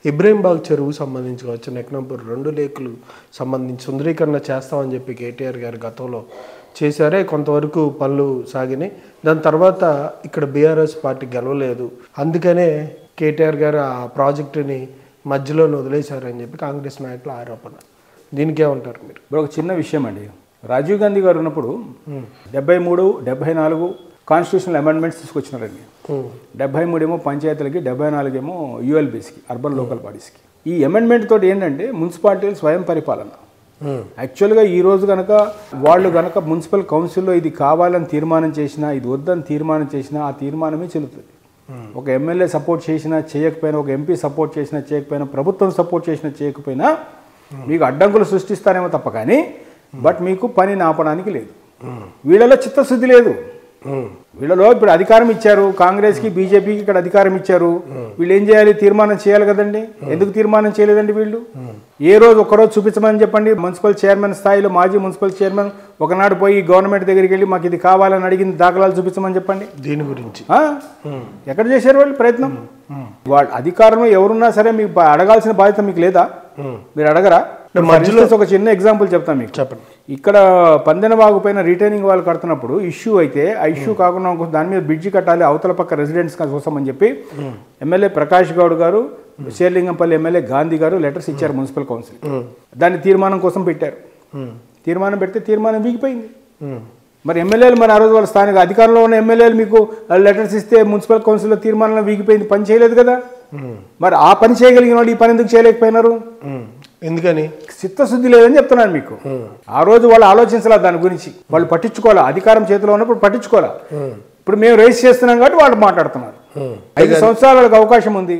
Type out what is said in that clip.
ఇబ్రహీంబాగ్ చెరువు సంబంధించి కావచ్చు, నెక్నంపూర్ 2 లేకులు సంబంధించి సుందరీకరణ చేస్తామని చెప్పి కేటీఆర్ గారు గతంలో చేశారే. కొంతవరకు పనులు సాగినాయి. దాని తర్వాత ఇక్కడ బీఆర్ఎస్ పార్టీ గెలవలేదు, అందుకనే కేటీఆర్ గారు ఆ ప్రాజెక్టుని మధ్యలోనే వదిలేశారని చెప్పి కాంగ్రెస్ నాయకుల ఆరోపణ. దీనికేమంటారు మీరు? ఇప్పుడు ఒక చిన్న విషయం అండి, రాజీవ్ గాంధీ గారు ఉన్నప్పుడు 73, 74 కాన్స్టిట్యూషనల్ అమెండ్మెంట్స్ తీసుకొచ్చినారండి. 73 ఏమో పంచాయతీలకి, 74 ఏమో యూఎల్బీస్కి, అర్బన్ లోకల్ బాడీస్కి. ఈ అమెండ్మెంట్ తోటి ఏంటంటే మున్సిపాలిటీలు స్వయం పరిపాలన. యాక్చువల్గా ఈ రోజు కనుక వాళ్ళు కనుక మున్సిపల్ కౌన్సిల్లో ఇది కావాలని తీర్మానం చేసినా, ఇది వద్దని తీర్మానం చేసినా ఆ తీర్మానమే చెల్లుతుంది. ఒక ఎమ్మెల్యే సపోర్ట్ చేసినా చేయకపోయినా, ఒక ఎంపీ సపోర్ట్ చేసినా చేయకపోయినా, ప్రభుత్వం సపోర్ట్ చేసినా చేయకపోయినా మీకు అడ్డంకులు సృష్టిస్తారేమో తప్ప కానీ బట్ మీకు పని ఆపడానికి లేదు. వీళ్ళలో చిత్తశుద్ధి లేదు. వీళ్ళలో ఇప్పుడు అధికారం ఇచ్చారు, కాంగ్రెస్కి బీజేపీకి ఇక్కడ అధికారం ఇచ్చారు. వీళ్ళు ఏం చేయాలి? తీర్మానం చేయాలి కదండి. ఎందుకు తీర్మానం చేయలేదండి వీళ్ళు? ఏ రోజు ఒక్కరోజు చూపించమని చెప్పండి. మున్సిపల్ చైర్మన్ స్థాయిలో మాజీ మున్సిపల్ చైర్మన్ ఒకనాడు పోయి గవర్నమెంట్ దగ్గరికి వెళ్ళి మాకు ఇది కావాలని అడిగింది దాఖలాలు చూపించమని చెప్పండి. దీని గురించి ఎక్కడ చేశారు వాళ్ళు ప్రయత్నం? వాళ్ళ అధికారంలో ఎవరున్నా సరే మీకు అడగాల్సిన బాధ్యత మీకు లేదా? మీరు అడగరా? మధ్యలో ఒక చిన్న ఎగ్జాంపుల్ చెప్తాను మీకు. చెప్పండి. ఇక్కడ పందెనవాగు పైన రిటైనింగ్ వాళ్ళు కడుతున్నప్పుడు ఇష్యూ అయితే ఆ ఇష్యూ కాకుండా దాని మీద బ్రిడ్జి కట్టాలి అవతల పక్క రెసిడెంట్స్ కోసం అని చెప్పి ఎమ్మెల్యే ప్రకాష్ గౌడ్ గారు, శేర్లింగంపల్లి ఎమ్మెల్యే గాంధీ గారు లెటర్స్ ఇచ్చారు మున్సిపల్ కౌన్సిల్. దాన్ని తీర్మానం కోసం పెట్టారు. తీర్మానం పెడితే తీర్మానం వీగిపోయింది. మరి ఎమ్మెల్యేలు మరి ఆ రోజు వాళ్ళ స్థానిక అధికారంలో ఉన్న ఎమ్మెల్యేలు మీకు లెటర్స్ ఇస్తే మున్సిపల్ కౌన్సిల్లో తీర్మానం వీగిపోయింది, పని చేయలేదు కదా. మరి ఆ పని చేయగలిగిన వాళ్ళు ఈ పని ఎందుకు చేయలేకపోయినారు? ఎందుకని? చిత్తశుద్ధి లేదని చెప్తున్నాను మీకు. ఆ రోజు వాళ్ళు ఆలోచించాల, దాని గురించి వాళ్ళు పట్టించుకోవాలా. అధికారం చేతిలో ఉన్నప్పుడు పట్టించుకోవాలా. ఇప్పుడు మేము రేస్ చేస్తున్నాం కాబట్టి వాళ్ళు మాట్లాడుతున్నారు. 5 సంవత్సరాలకు అవకాశం ఉంది.